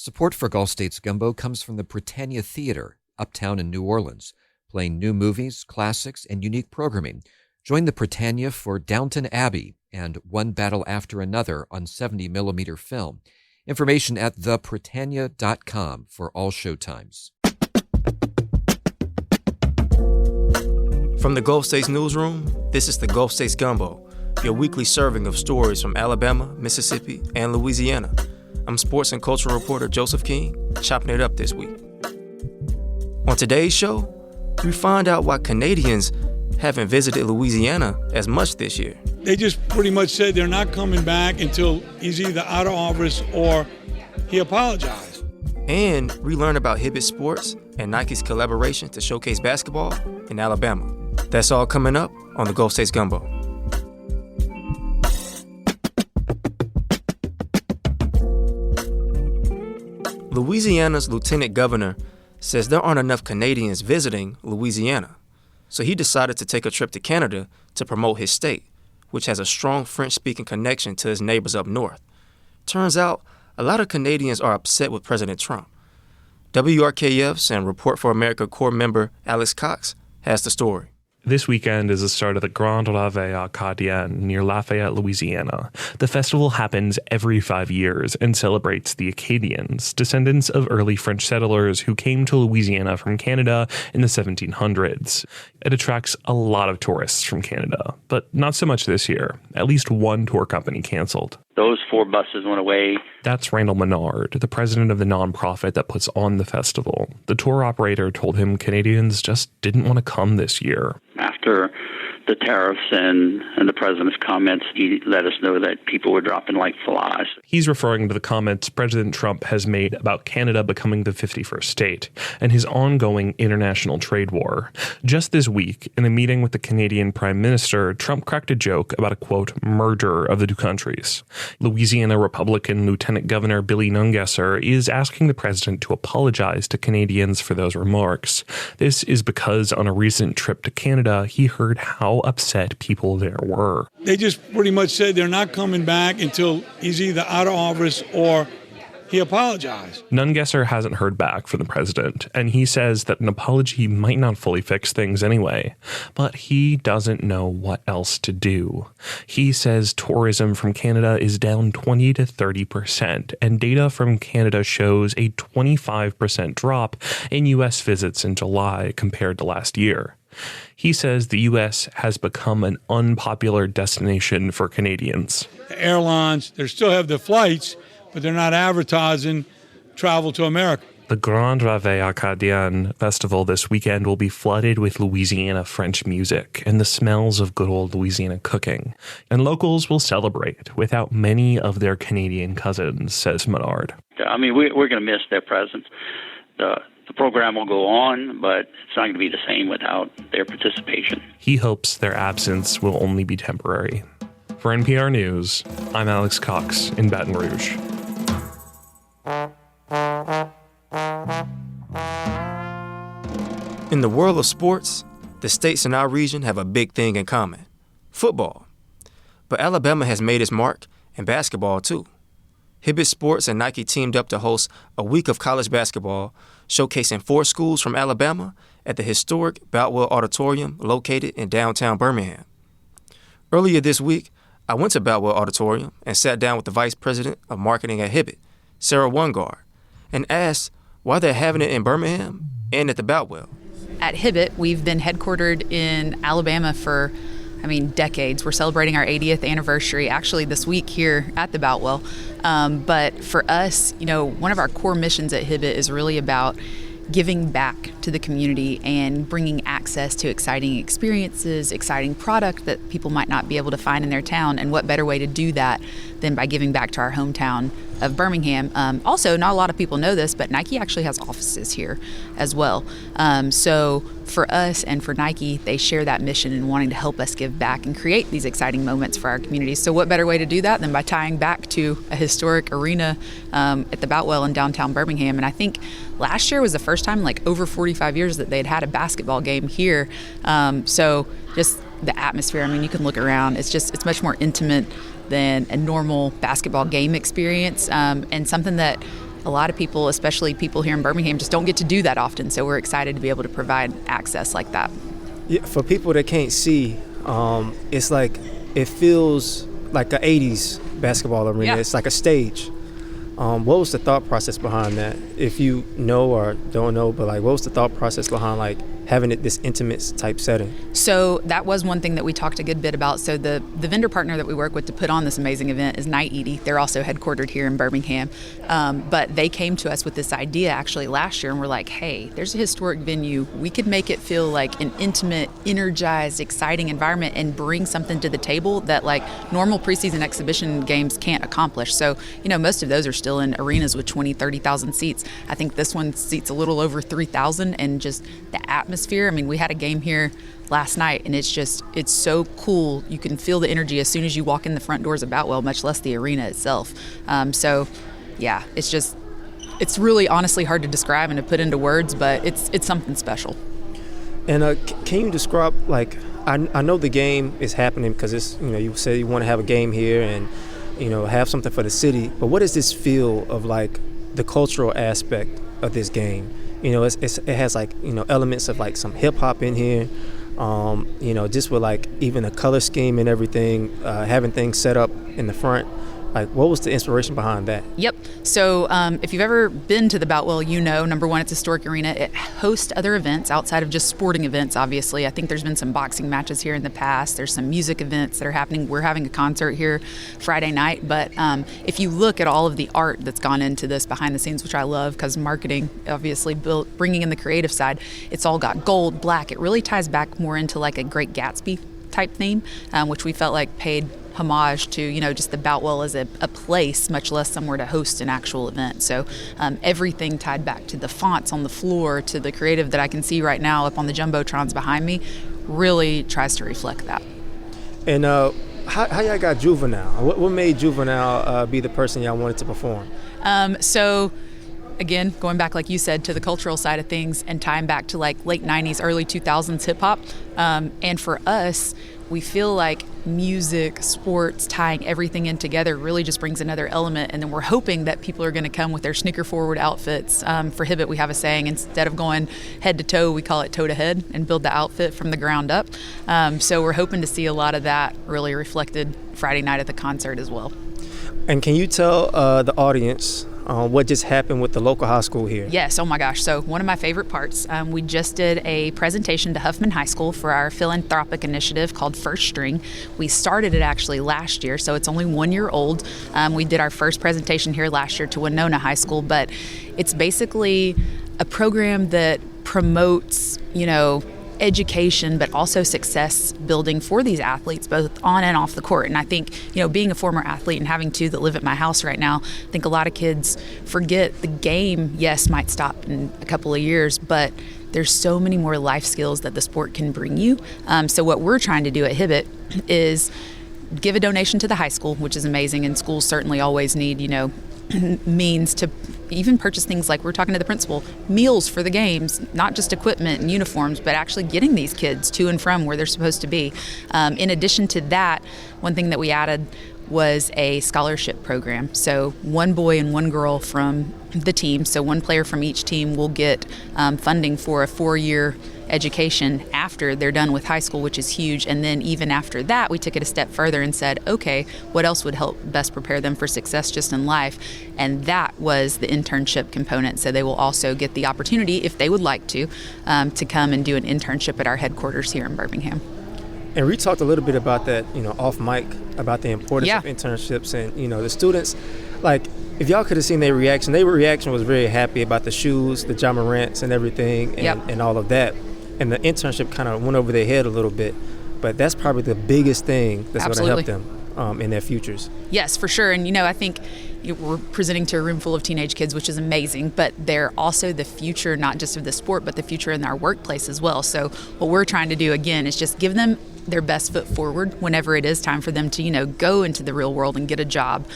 Support for Gulf States Gumbo comes from the Britannia Theater, uptown in New Orleans, playing new movies, classics, and unique programming. Join the Britannia for Downton Abbey and One Battle After Another on 70mm film. Information at thebritannia.com for all showtimes. From the Gulf States Newsroom, this is the Gulf States Gumbo, your weekly serving of stories from Alabama, Mississippi, and Louisiana. I'm sports and cultural reporter Joseph King, chopping it up this week. On today's show, we find out why Canadians haven't visited Louisiana as much this year. They just pretty much said they're not coming back until he's either out of office or he apologized. And we learn about Hibbett Sports and Nike's collaboration to showcase basketball in Alabama. That's all coming up on the Gulf States Gumbo. Louisiana's lieutenant governor says there aren't enough Canadians visiting Louisiana, so he decided to take a trip to Canada to promote his state, which has a strong French-speaking connection to his neighbors up north. Turns out, a lot of Canadians are upset with President Trump. WRKF's and Report for America Corps member Alex Cox has the story. This weekend is the start of the Grande Ravée Acadienne near Lafayette, Louisiana. The festival happens every 5 years and celebrates the Acadians, descendants of early French settlers who came to Louisiana from Canada in the 1700s. It attracts a lot of tourists from Canada, but not so much this year. At least one tour company canceled. Those 4 buses went away. That's Randall Menard, the president of the nonprofit that puts on the festival. The tour operator told him Canadians just didn't want to come this year. After the tariffs and the president's comments, he let us know that people were dropping like flies. He's referring to the comments President Trump has made about Canada becoming the 51st state and his ongoing international trade war. Just this week, in a meeting with the Canadian Prime Minister, Trump cracked a joke about a, quote, merger of the two countries. Louisiana Republican Lieutenant Governor Billy Nungesser is asking the president to apologize to Canadians for those remarks. This is because on a recent trip to Canada, he heard how upset people there were. They just pretty much said they're not coming back until he's either out of office or he apologized. Nungesser hasn't heard back from the president, and he says that an apology might not fully fix things anyway. But he doesn't know what else to do. He says tourism from Canada is down 20 to 30%, and data from Canada shows a 25% drop in U.S. visits in July compared to last year. He says the U.S. has become an unpopular destination for Canadians. The airlines, they still have the flights, but they're not advertising travel to America. The Grande Ravée Acadienne festival this weekend will be flooded with Louisiana French music and the smells of good old Louisiana cooking. And locals will celebrate without many of their Canadian cousins, says Menard. I mean, we're going to miss their presence. The program will go on, but it's not going to be the same without their participation. He hopes their absence will only be temporary. For NPR News, I'm Alex Cox in Baton Rouge. In the world of sports, the states in our region have a big thing in common: football. But Alabama has made its mark in basketball, too. Hibbett Sports and Nike teamed up to host a week of college basketball, showcasing 4 schools from Alabama at the historic Boutwell Auditorium located in downtown Birmingham. Earlier this week, I went to Boutwell Auditorium and sat down with the vice president of marketing at Hibbett, Sarah Wungard, and asked why they're having it in Birmingham and at the Boutwell. At Hibbett, we've been headquartered in Alabama for decades. We're celebrating our 80th anniversary actually this week here at the Boutwell. But for us, one of our core missions at Hibbett is really about giving back to the community and bringing access to exciting experiences, exciting product that people might not be able to find in their town. And what better way to do that than by giving back to our hometown of Birmingham. Also, not a lot of people know this, but Nike actually has offices here as well. So for us and for Nike, they share that mission in wanting to help us give back and create these exciting moments for our community. So what better way to do that than by tying back to a historic arena at the Boutwell in downtown Birmingham. And I think last year was the first time in over 45 years that they'd had a basketball game here. So just the atmosphere, you can look around. It's much more intimate than a normal basketball game experience, and something that a lot of people, especially people here in Birmingham, just don't get to do that often. So we're excited to be able to provide access like that. Yeah, for people that can't see, it's like it feels like an 80s basketball arena. Yeah. It's like a stage. What was the thought process behind that? If you know or don't know, but like, what was the thought process behind like having it this intimate type setting? So that was one thing that we talked a good bit about. So the vendor partner that we work with to put on this amazing event is Night Edie. They're also headquartered here in Birmingham. But they came to us with this idea actually last year, and we're like, hey, there's a historic venue. We could make it feel like an intimate, energized, exciting environment and bring something to the table that like normal preseason exhibition games can't accomplish. So, most of those are still in arenas with 20, 30,000 seats. I think this one seats a little over 3,000, and just the atmosphere. I mean, we had a game here last night, and it's so cool. You can feel the energy as soon as you walk in the front doors of Boutwell, much less the arena itself. So, yeah, it's really honestly hard to describe and to put into words, but it's something special. And can you describe, like, I know the game is happening because it's, you say you want to have a game here and, have something for the city, but what does this feel of like the cultural aspect of this game? It has like, elements of like some hip hop in here, just with like even a color scheme and everything, having things set up in the front. Like, what was the inspiration behind that? Yep. So if you've ever been to the Boutwell, number one, it's a historic arena. It hosts other events outside of just sporting events, obviously. I think there's been some boxing matches here in the past. There's some music events that are happening. We're having a concert here Friday night. But if you look at all of the art that's gone into this behind the scenes, which I love because marketing, obviously, bringing in the creative side, it's all got gold, black. It really ties back more into like a Great Gatsby type theme, which we felt like paid homage to, just the Boutwell as a place, much less somewhere to host an actual event. So everything tied back to the fonts on the floor, to the creative that I can see right now up on the Jumbotrons behind me, really tries to reflect that. And how y'all got Juvenile? What made Juvenile be the person y'all wanted to perform? So again, going back, like you said, to the cultural side of things and tying back to like late 90s, early 2000s hip hop. And for us, we feel like music, sports, tying everything in together really just brings another element. And then we're hoping that people are going to come with their sneaker forward outfits. For Hibbett, we have a saying, instead of going head to toe, we call it toe to head and build the outfit from the ground up. So we're hoping to see a lot of that really reflected Friday night at the concert as well. And can you tell the audience what just happened with the local high school here? Yes, oh my gosh. So one of my favorite parts, we just did a presentation to Huffman High School for our philanthropic initiative called First String. We started it actually last year, so it's only 1 year old. We did our first presentation here last year to Winona High School, but it's basically a program that promotes, education, but also success building for these athletes, both on and off the court. And I think, being a former athlete and having two that live at my house right now, I think a lot of kids forget the game, yes, might stop in a couple of years, but there's so many more life skills that the sport can bring you. So what we're trying to do at Hibbett is give a donation to the high school, which is amazing, and schools certainly always need, means to even purchase things like, we're talking to the principal, meals for the games, not just equipment and uniforms, but actually getting these kids to and from where they're supposed to be. In addition to that, one thing that we added was a scholarship program. So one boy and one girl from the team, so one player from each team will get funding for a 4-year education after they're done with high school, which is huge. And then even after that, we took it a step further and said, okay, what else would help best prepare them for success just in life? And that was the internship component. So they will also get the opportunity, if they would like to come and do an internship at our headquarters here in Birmingham. And we talked a little bit about that, off mic, about the importance of internships and, the students. Like, if y'all could have seen their reaction was very happy about the shoes, the Ja Morants and everything, and all of that. And the internship kind of went over their head a little bit. But that's probably the biggest thing that's going to help them in their futures. Yes, for sure. And, I think we're presenting to a room full of teenage kids, which is amazing, but they're also the future, not just of the sport, but the future in our workplace as well. So what we're trying to do, again, is just give them their best foot forward whenever it is time for them to, go into the real world and get a job.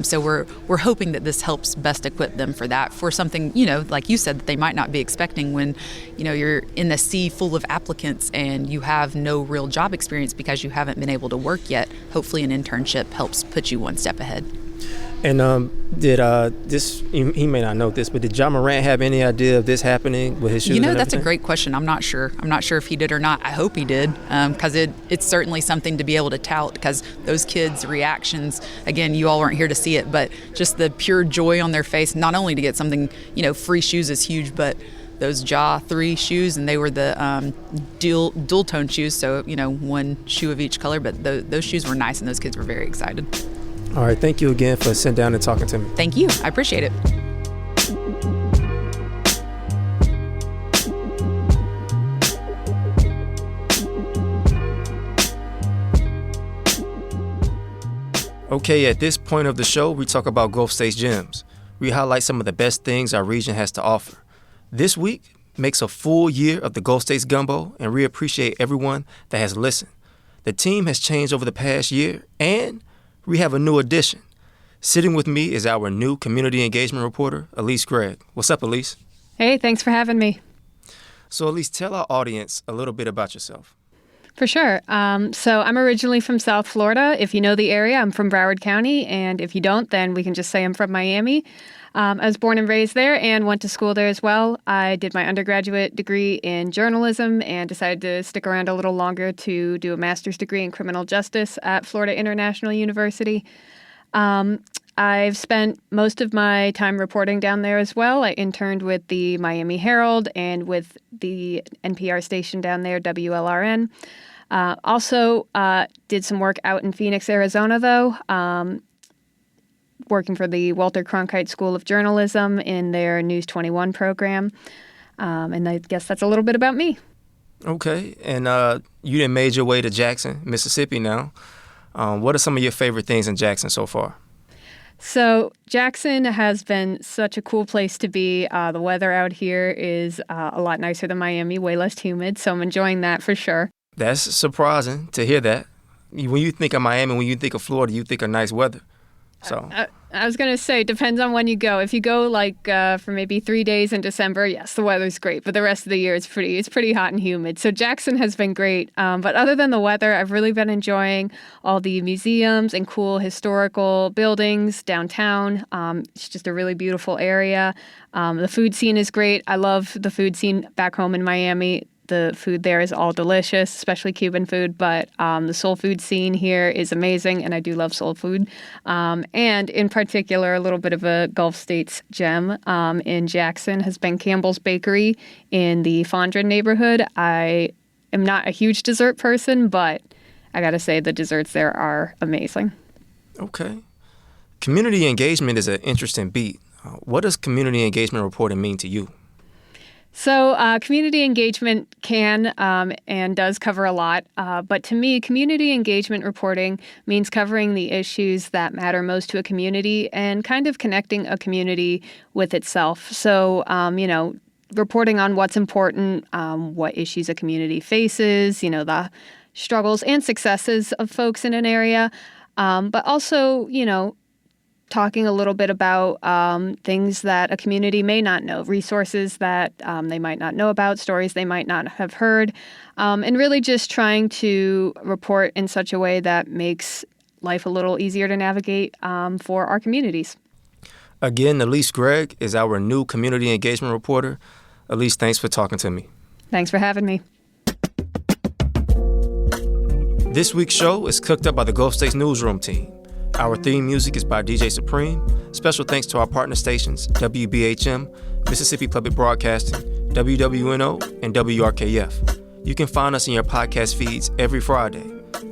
So we're hoping that this helps best equip them for that, for something, like you said, that they might not be expecting when, you're in the sea full of applicants and you have no real job experience because you haven't been able to work yet. Hopefully an internship helps put you one step ahead. And did this? He may not know this, but did John Morant have any idea of this happening with his shoes? That's a great question. I'm not sure. I'm not sure if he did or not. I hope he did, because it's certainly something to be able to tout. Because those kids' reactions, again, you all weren't here to see it, but just the pure joy on their face. Not only to get something, free shoes is huge, but those Ja 3 shoes, and they were the dual tone shoes, so one shoe of each color. But those shoes were nice, and those kids were very excited. All right, thank you again for sitting down and talking to me. Thank you. I appreciate it. Okay, at this point of the show, we talk about Gulf State's gyms. We highlight some of the best things our region has to offer. This week makes a full year of the Gulf State's Gumbo, and we appreciate everyone that has listened. The team has changed over the past year, and we have a new addition. Sitting with me is our new community engagement reporter, Elise Gregg. What's up, Elise? Hey, thanks for having me. So, Elise, tell our audience a little bit about yourself. For sure. So I'm originally from South Florida. If you know the area, I'm from Broward County. And if you don't, then we can just say I'm from Miami. I was born and raised there and went to school there as well. I did my undergraduate degree in journalism and decided to stick around a little longer to do a master's degree in criminal justice at Florida International University. I've spent most of my time reporting down there as well. I interned with the Miami Herald and with the NPR station down there, WLRN. Also did some work out in Phoenix, Arizona, though, working for the Walter Cronkite School of Journalism in their News 21 program. And I guess that's a little bit about me. Okay. And you done made your way to Jackson, Mississippi now. What are some of your favorite things in Jackson so far? So Jackson has been such a cool place to be. The weather out here is a lot nicer than Miami, way less humid, so I'm enjoying that for sure. That's surprising to hear that. When you think of Miami, when you think of Florida, you think of nice weather. So I was going to say, depends on when you go. If you go for maybe 3 days in December, yes, the weather's great. But the rest of the year, it's pretty hot and humid. So Jackson has been great. But other than the weather, I've really been enjoying all the museums and cool historical buildings downtown. It's just a really beautiful area. The food scene is great. I love the food scene back home in Miami. The food there is all delicious, especially Cuban food, but the soul food scene here is amazing, and I do love soul food. And in particular, a little bit of a Gulf States gem in Jackson has been Campbell's Bakery in the Fondren neighborhood. I am not a huge dessert person, but I gotta say the desserts there are amazing. Okay. Community engagement is an interesting beat. What does community engagement reporting mean to you? So community engagement can and does cover a lot. But to me, community engagement reporting means covering the issues that matter most to a community and kind of connecting a community with itself. So, reporting on what's important, what issues a community faces, the struggles and successes of folks in an area, but also, talking a little bit about things that a community may not know, resources that they might not know about, stories they might not have heard, and really just trying to report in such a way that makes life a little easier to navigate for our communities. Again, Elise Gregg is our new community engagement reporter. Elise, thanks for talking to me. Thanks for having me. This week's show is cooked up by the Gulf States Newsroom team. Our theme music is by DJ Supreme. Special thanks to our partner stations, WBHM, Mississippi Public Broadcasting, WWNO, and WRKF. You can find us in your podcast feeds every Friday.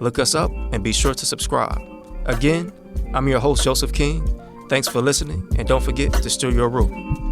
Look us up and be sure to subscribe. Again, I'm your host, Joseph King. Thanks for listening, and don't forget to stir your brew.